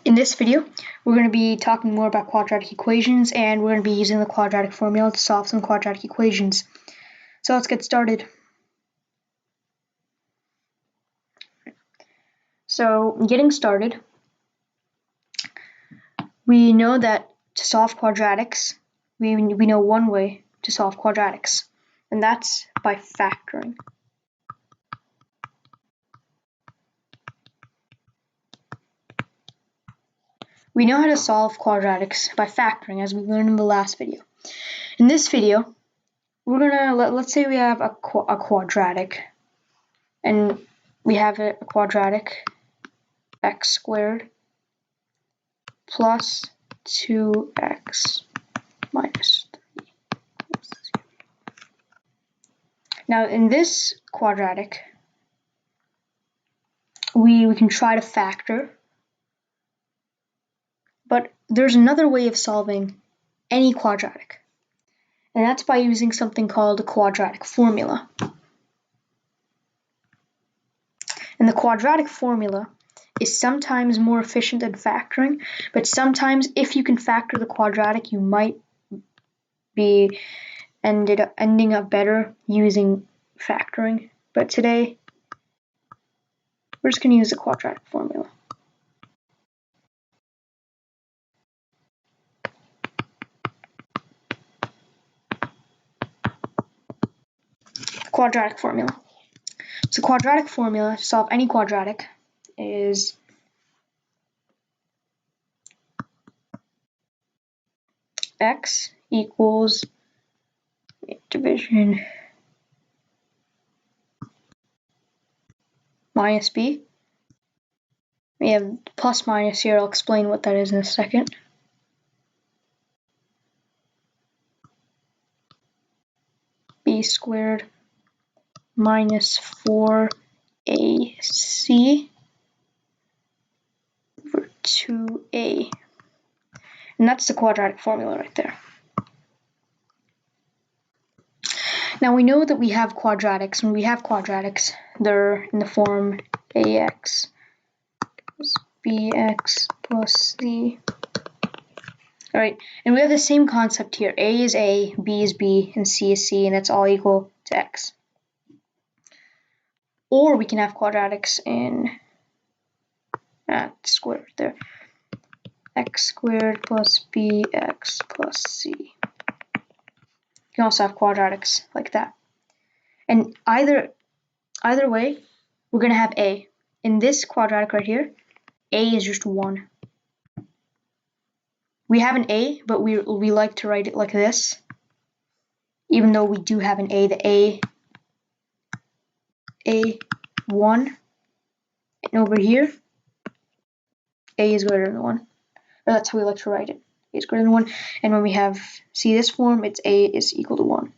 In this video, we're going to be talking more about quadratic equations, and we're going to be using the quadratic formula to solve some quadratic equations. So let's get started. So getting started, we know that to solve quadratics, we know one way to solve quadratics, and that's by factoring. We know how to solve quadratics by factoring, as we learned in the last video. In this video, we're gonna let's say we have a quadratic, and we have a quadratic x squared plus 2x minus 3. Now in this quadratic, we can try to factor, but there's another way of solving any quadratic, and that's by using something called a quadratic formula. And the quadratic formula is sometimes more efficient than factoring, but sometimes if you can factor the quadratic, you might be ending up better using factoring. But today, we're just going to use the quadratic formula. Quadratic formula. So quadratic formula to solve any quadratic is x equals division minus b. We have plus minus here. I'll explain what that is in a second. B squared minus 4ac over 2a. And that's the quadratic formula right there. Now we know that we have quadratics. When we have quadratics, they're in the form ax plus bx plus c. Alright, and we have the same concept here. A is a, b is b, and c is c, and that's all equal to x. Or we can have quadratics in squared there. X squared plus bx plus c. You can also have quadratics like that. And either way, we're going to have a. In this quadratic right here, a is just 1. We have an a, but we like to write it like this. Even though we do have an a, the a1, and over here, a is greater than 1. Or that's how we like to write it. A is greater than 1. And when we have this form, it's a is equal to 1.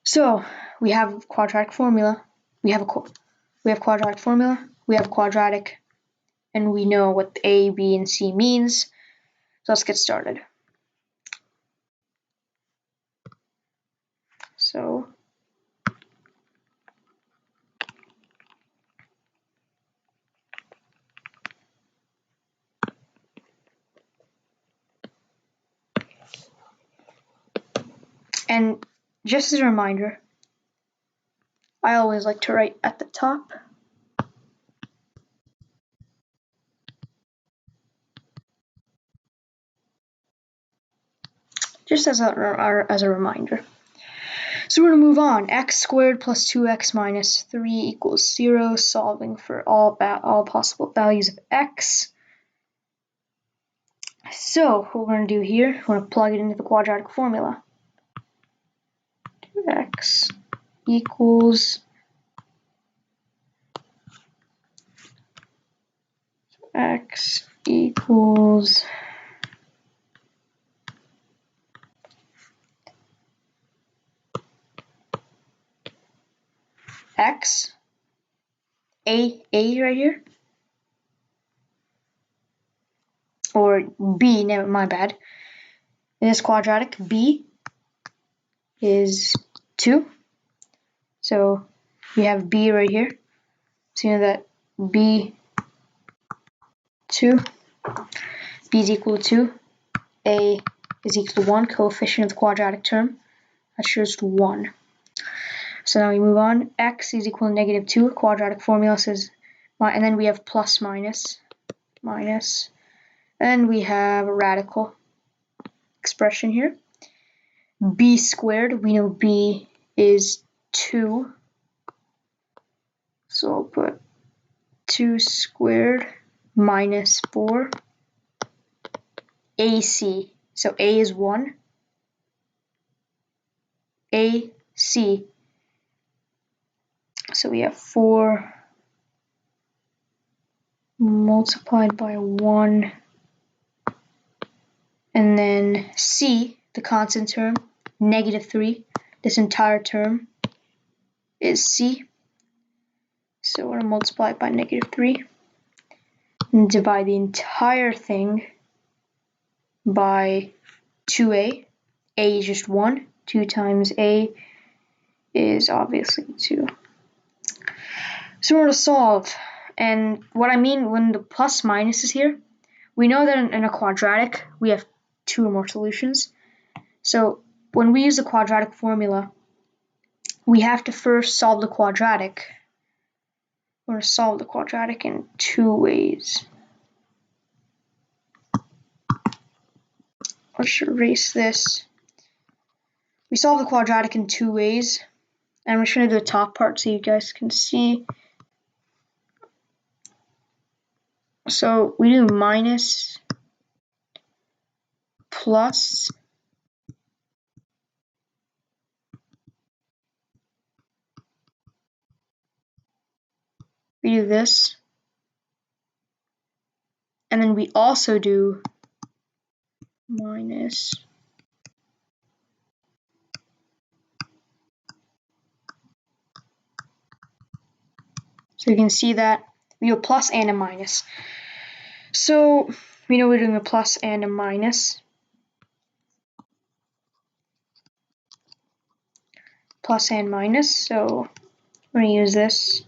So we have quadratic formula. We have quadratic formula. We have quadratic, and we know what a, b, and c means. So let's get started. So and just as a reminder, I always like to write at the top just as a reminder. So we're going to move on. X squared plus 2x minus 3 equals 0, solving for all possible values of x. So what we're going to do here, we're going to plug it into the quadratic formula. 2x equals x equals x, a right here, or b, never, my bad. In this quadratic, b is 2. So we have b right here. So you know that b 2. B is equal to 2. A is equal to 1, coefficient of the quadratic term. That's just 1. So now we move on. X is equal to negative 2. Quadratic formula says, and then we have plus minus, minus. And we have a radical expression here. B squared, we know B is 2. So I'll put 2 squared minus 4. AC, so A is 1. AC, so we have 4 multiplied by 1. And then C, the constant term, negative 3. This entire term is C. So we're going to multiply it by negative 3. And divide the entire thing by 2A. A is just 1. 2 times A is obviously 2. So we're going to solve. And what I mean when the plus minus is here, we know that in a quadratic, we have 2 or more solutions. So when we use the quadratic formula, we have to first solve the quadratic. We're going to solve the quadratic in 2 ways. Let's erase this. We solve the quadratic in 2 ways. And I'm just going to do the top part so you guys can see. So we do minus, plus, we do this, and then we also do minus. So you can see that we do a plus and a minus. So we know we're doing a plus and a minus. Plus and minus, so we're going to use this.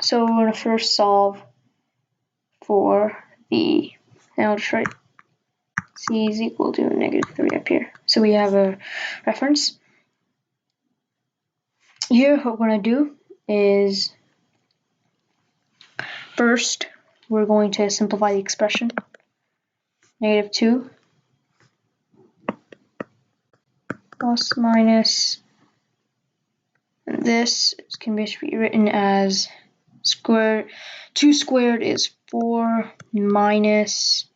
So we're going to first solve for the, and I'll just write C is equal to negative 3 up here. So we have a reference. Here what we're going to do is first we're going to simplify the expression. Negative 2 plus minus, and this can be written as 2 squared is 4 minus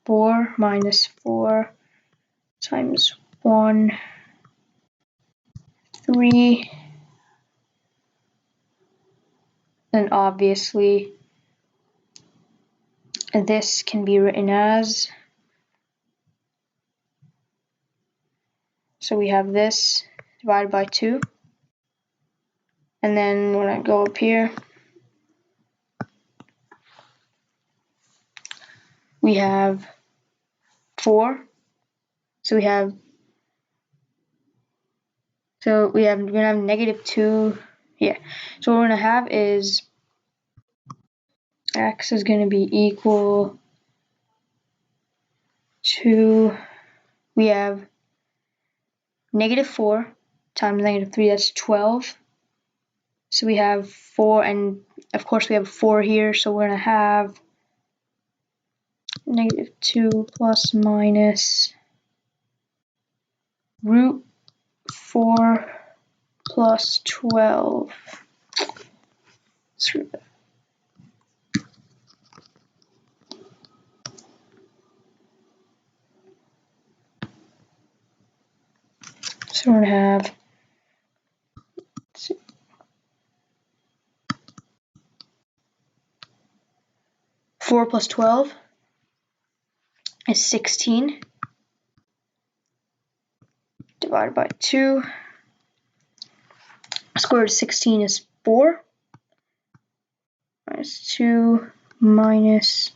4 times 1, 3, and obviously this can be written as, so we have this divided by 2, and then when I go up here, we have 4, so we're going to have negative 2, yeah, so what we're going to have is x is going to be equal to, we have negative 4 times negative 3, that's 12. So we have 4, and of course we have 4 here, so we're going to have negative 2 plus minus root 4 plus 12. So we're going to have 4 plus 12 is 16 divided by 2. Square root of 16 is 4 minus 2 minus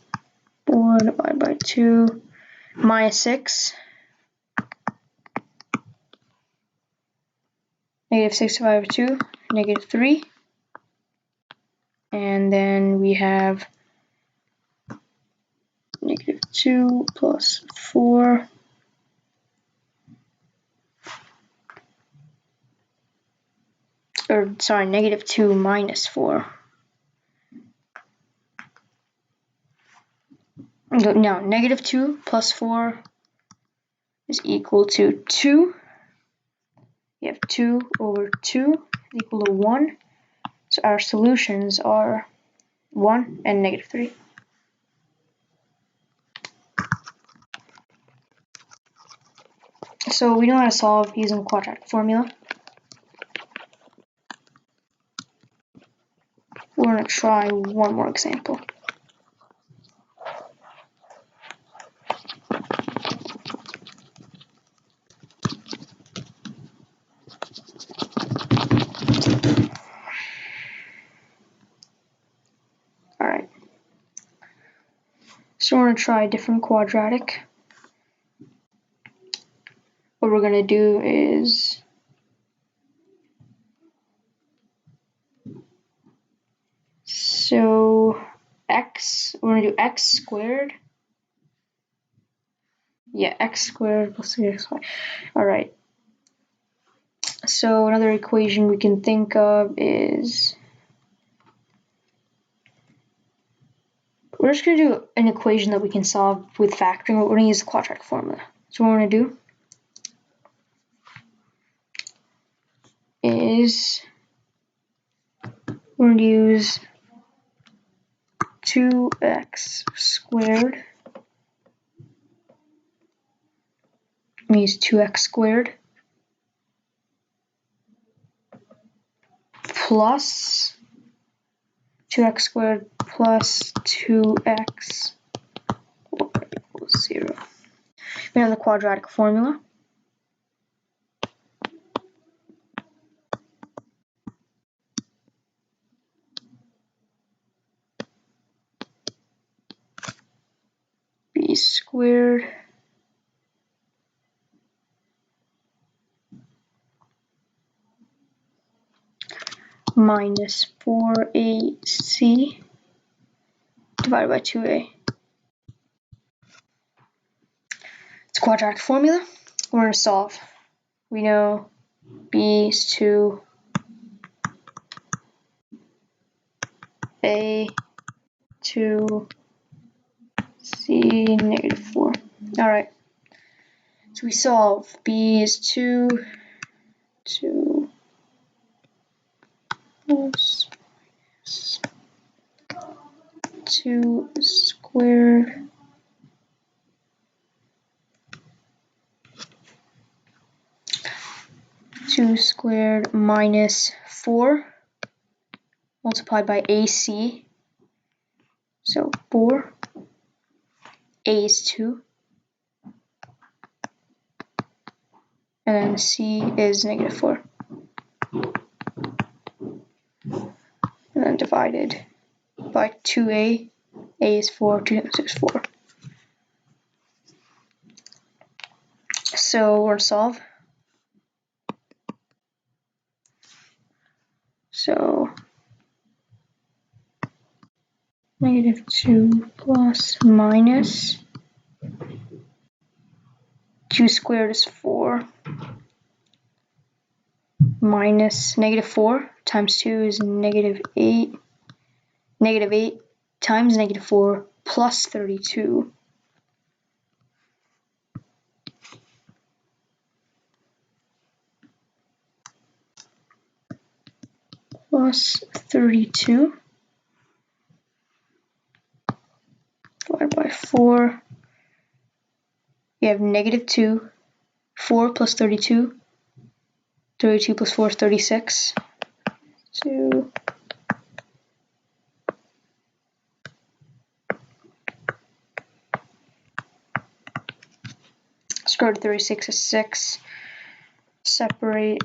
4 divided by 2 minus 6. Negative 6 divided by 2, negative 3. And then we have negative 2 plus 4. Or, sorry, negative 2 minus 4. No, negative 2 plus 4 is equal to 2. You have 2 over 2 is equal to 1. So our solutions are 1 and negative 3. So we know how to solve using the quadratic formula. We're going to try one more example. Alright. So we're going to try a different quadratic. What we're going to do is we're going to do x squared. Yeah, x squared plus 3xy. Alright. So another equation we can think of is, we're just going to do an equation that we can solve with factoring. We're going to use the quadratic formula. So what we're going to do is we're going to use 2x squared. We use 2x squared plus 2x squared plus 2x equals 0. We have the quadratic formula. B squared minus 4ac divided by 2a. It's a quadratic formula. We're going to solve. We know b is 2, a 2, c negative 4. Alright. So we solve. B is 2 plus 2 squared minus 4 multiplied by AC. So 4. A is 2. And then C is negative 4. And then divided by 2a. A is 4, 2 times 6 is 4. So we're going to solve. So negative 2 plus minus 2 squared is 4 minus negative 4 times 2 is negative 8. Negative 8 times negative 4 plus 32. Plus 32 divided by 4. We have negative 2. 4 plus 32. 32 plus 4 is 36. 2. Square root of 36 is 6. Separate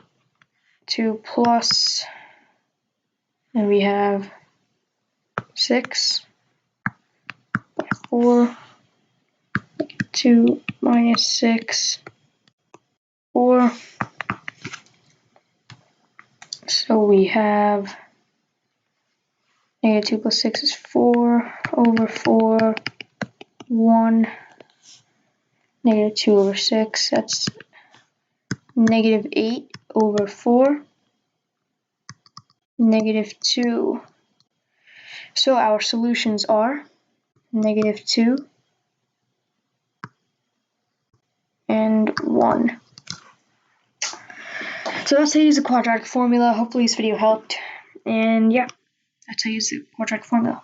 2 plus, and we have 6 by 4. 2 minus 6, 4. So we have negative 2 plus 6 is 4 over 4, 1, negative 2 over 6, that's negative 8 over 4, negative 2. So our solutions are negative 2 and 1. So that's how you use the quadratic formula. Hopefully this video helped. And yeah, that's how you use the quadratic formula.